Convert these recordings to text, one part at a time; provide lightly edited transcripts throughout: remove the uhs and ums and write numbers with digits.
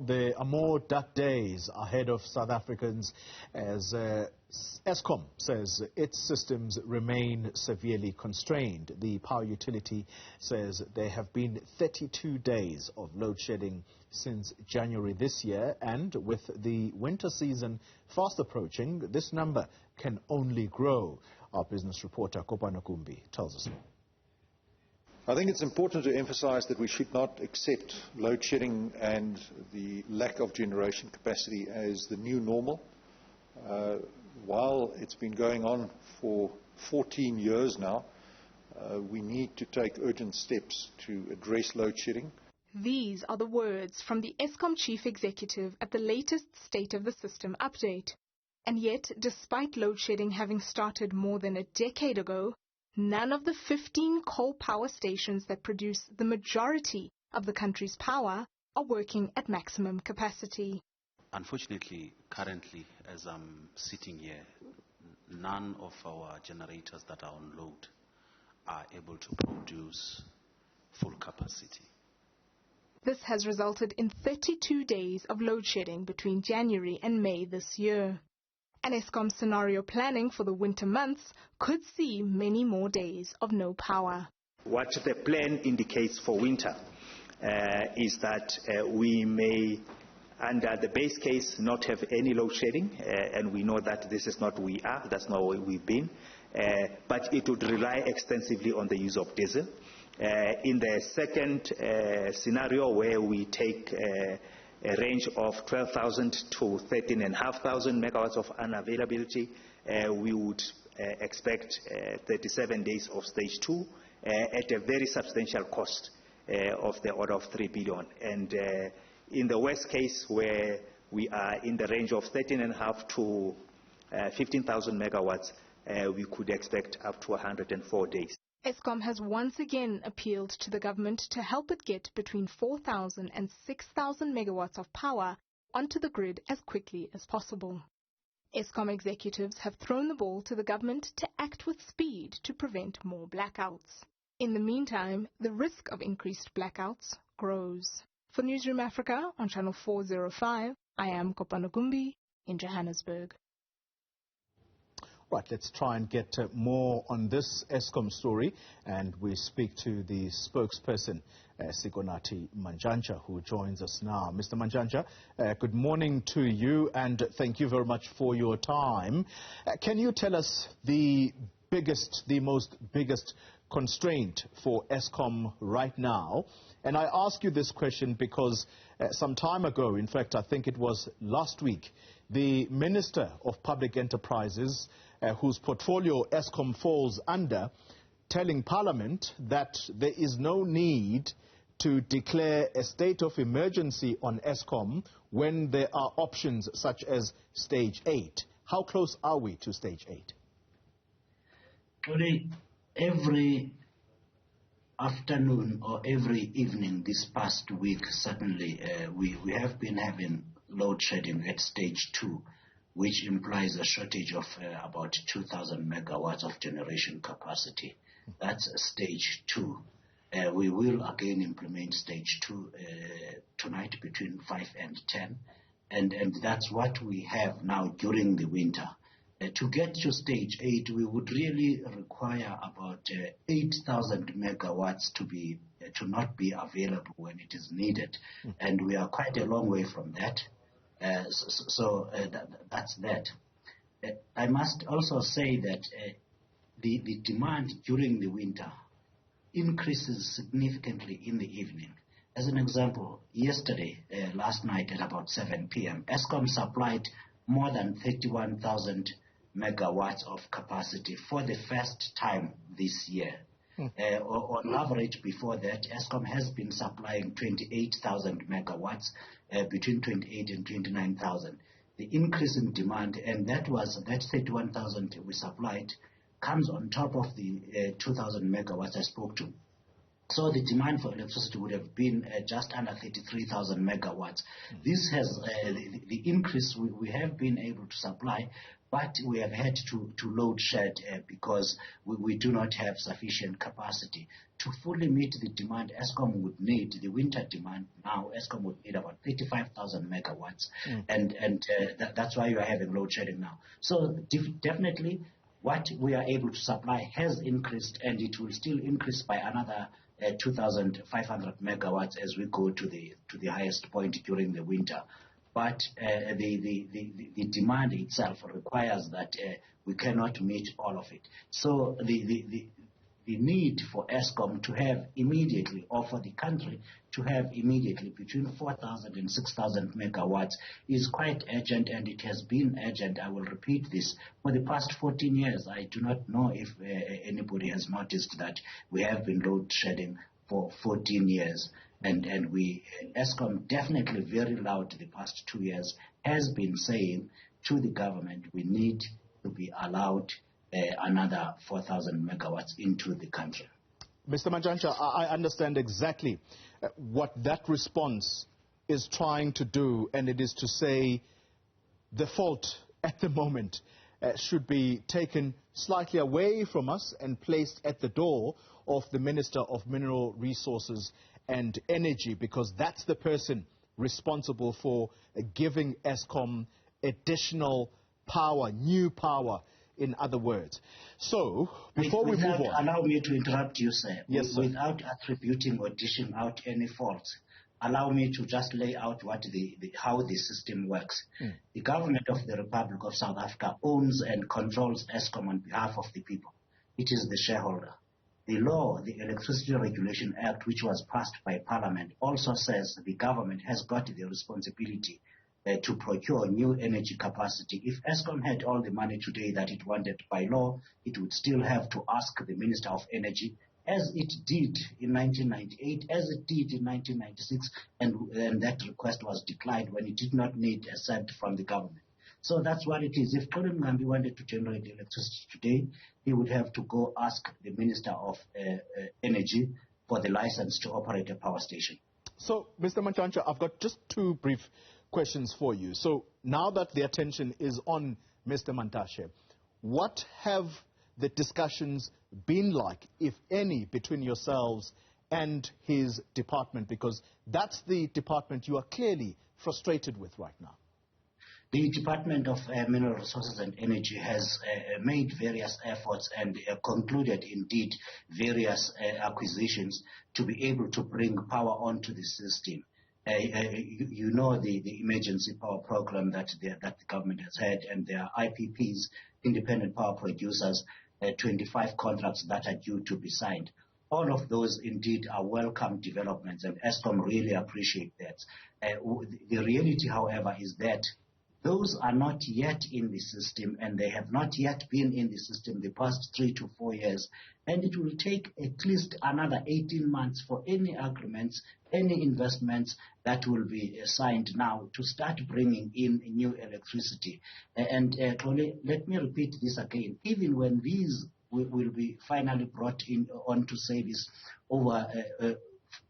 there are more dark days ahead of South Africans as Eskom says its systems remain severely constrained. The power utility says there have been 32 days of load shedding since January this year, and with the winter season fast approaching, this number can only grow. Our business reporter Kopano Kumbi tells us more. I think it's important to emphasize that we should not accept load shedding and the lack of generation capacity as the new normal. While it's been going on for 14 years now, we need to take urgent steps to address load shedding. These are the words from the Eskom chief executive at the latest State of the System update. And yet, despite load shedding having started more than a decade ago, none of the 15 coal power stations that produce the majority of the country's power are working at maximum capacity. Unfortunately, currently, as I'm sitting here, none of our generators that are on load are able to produce full capacity. This has resulted in 32 days of load shedding between January and May this year. And Eskom scenario planning for the winter months could see many more days of no power. What the plan indicates for winter is that we may, under the base case, not have any load shedding, and we know that this is not where we are, that's not where we've been, but it would rely extensively on the use of diesel. In the second scenario, where we take a range of 12,000 to 13,500 megawatts of unavailability, we would expect 37 days of stage 2 at a very substantial cost of the order of 3 billion. And in the worst case, where we are in the range of 13,500 to 15,000 megawatts, we could expect up to 104 days. Eskom has once again appealed to the government to help it get between 4,000 and 6,000 megawatts of power onto the grid as quickly as possible. Eskom executives have thrown the ball to the government to act with speed to prevent more blackouts. In the meantime, the risk of increased blackouts grows. For Newzroom Afrika on Channel 405, I am Kopano Kumbi in Johannesburg. Right, let's try and get more on this Eskom story, and we speak to the spokesperson, Sikonathi Mantshantsha, who joins us now. Mr. Mantshantsha, good morning to you, and thank you very much for your time. Can you tell us the most biggest constraint for Eskom right now? And I ask you this question because some time ago, in fact, I think it was last week, the Minister of Public Enterprises, whose portfolio Eskom falls under, telling Parliament that there is no need to declare a state of emergency on Eskom when there are options such as stage 8. How close are we to stage 8? Today, every afternoon or every evening this past week, certainly, we have been having load shedding at stage 2, which implies a shortage of about 2,000 megawatts of generation capacity. That's stage 2. We will again implement stage 2 tonight between 5 and 10. And that's what we have now during the winter. To get to stage 8, we would really require about 8,000 megawatts to not be available when it is needed. And we are quite a long way from that. That's that. I must also say that the demand during the winter increases significantly in the evening. As an example, yesterday, last night at about 7 p.m., Eskom supplied more than 31,000 megawatts of capacity for the first time this year. On average, before that, Eskom has been supplying 28,000 megawatts, between 28 and 29,000. The increase in demand, and that 31,000 we supplied, comes on top of the 2,000 megawatts I spoke to. So the demand for electricity would have been just under 33,000 megawatts. This has the increase we have been able to supply, but we have had to load shed because we do not have sufficient capacity. To fully meet the demand Eskom would need, the winter demand now, Eskom would need about 35,000 megawatts. And that's why you are having load shedding now. So definitely what we are able to supply has increased, and it will still increase by another 2,500 megawatts as we go to the highest point during the winter. But the demand itself requires that we cannot meet all of it. So the need for Eskom to have immediately, or for the country to have immediately between 4,000 and 6,000 megawatts is quite urgent, and it has been urgent. I will repeat this. For the past 14 years, I do not know if anybody has noticed that we have been load shedding for 14 years. And Eskom definitely very loud the past 2 years has been saying to the government, we need to be allowed another 4,000 megawatts into the country. Mr. Mantshantsha, I understand exactly what that response is trying to do, and it is to say the fault at the moment should be taken slightly away from us and placed at the door of the Minister of Mineral Resources and Energy, because that's the person responsible for giving Eskom additional power, new power, in other words. So, before we move on... Allow me to interrupt you, sir. Yes, sir. Without attributing or dishing out any faults, allow me to just lay out what how the system works. The government of the Republic of South Africa owns and controls Eskom on behalf of the people. It is the shareholder. The law, the Electricity Regulation Act, which was passed by Parliament, also says the government has got the responsibility to procure new energy capacity. If Eskom had all the money today that it wanted by law, it would still have to ask the Minister of Energy, as it did in 1998, as it did in 1996, and that request was declined when it did not need a cent from the government. So that's what it is. If Colin Ngambi wanted to generate electricity today, he would have to go ask the Minister of Energy for the license to operate a power station. So, Mr. Mantshantsha, I've got just two brief questions for you. So, now that the attention is on Mr. Mantashe, what have the discussions been like, if any, between yourselves and his department? Because that's the department you are clearly frustrated with right now. The Department of Mineral Resources and Energy has made various efforts and concluded, indeed, various acquisitions to be able to bring power onto the system. You know the emergency power program that the government has had, and there are IPPs, independent power producers, 25 contracts that are due to be signed. All of those, indeed, are welcome developments, and Eskom really appreciate that. The reality, however, is that those are not yet in the system, and they have not yet been in the system the past 3 to 4 years. And it will take at least another 18 months for any agreements, any investments that will be signed now to start bringing in new electricity. And let me repeat this again. Even when these will be finally brought in onto service over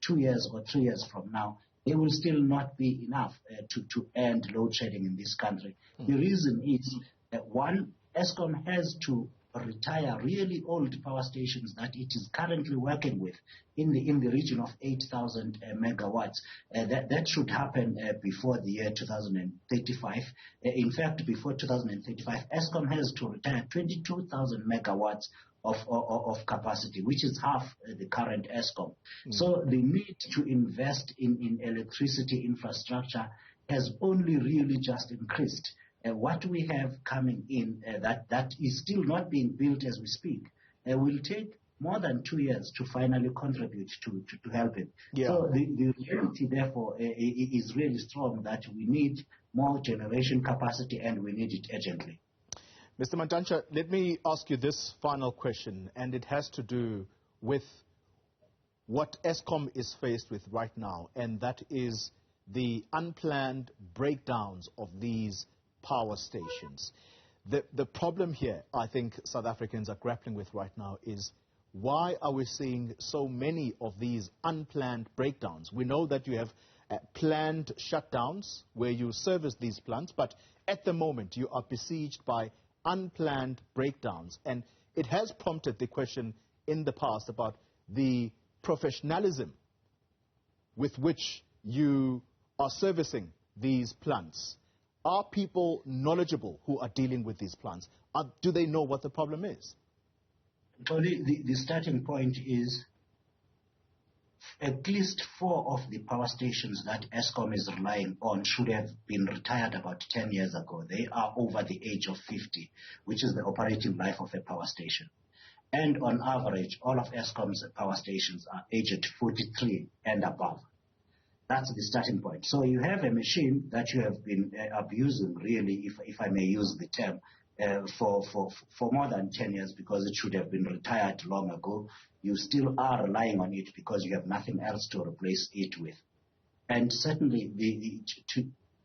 2 years or 3 years from now, they will still not be enough to end load shedding in this country. The reason is that, one, Eskom has to retire really old power stations that it is currently working with in the region of 8,000 megawatts. That should happen before the year 2035. In fact, before 2035, Eskom has to retire 22,000 megawatts of capacity, which is half the current Eskom. So the need to invest in electricity infrastructure has only really just increased. What we have coming in that is still not being built as we speak will take more than 2 years to finally contribute to help it. Yeah. So the reality, therefore, is really strong that we need more generation capacity, and we need it urgently. Mr. Mantshantsha, let me ask you this final question, and it has to do with what Eskom is faced with right now, and that is the unplanned breakdowns of these power stations. The problem here, I think South Africans are grappling with right now, is why are we seeing so many of these unplanned breakdowns? We know that you have planned shutdowns where you service these plants, but at the moment you are besieged by unplanned breakdowns. And it has prompted the question in the past about the professionalism with which you are servicing these plants. Are people knowledgeable who are dealing with these plants? Do they know what the problem is? Well, the starting point is at least 4 of the power stations that Eskom is relying on should have been retired about 10 years ago. They are over the age of 50, which is the operating life of a power station. And on average, all of Eskom's power stations are aged 43 and above. That's the starting point. So you have a machine that you have been abusing, really, if I may use the term, for more than 10 years because it should have been retired long ago. You still are relying on it because you have nothing else to replace it with. And certainly,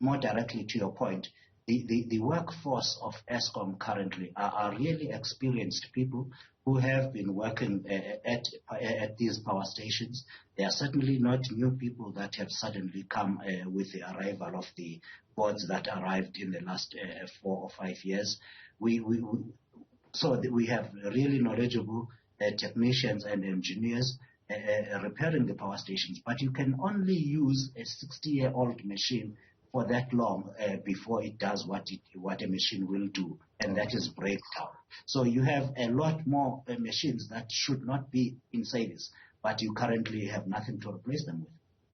more directly to your point, the workforce of Eskom currently are really experienced people who have been working at these power stations. They are certainly not new people that have suddenly come with the arrival of the boards that arrived in the last 4 or 5 years. So we have really knowledgeable technicians and engineers repairing the power stations, but you can only use a 60-year-old machine for that long before it does what a machine will do, and that is breakdown. So you have a lot more machines that should not be in service, but you currently have nothing to replace them with.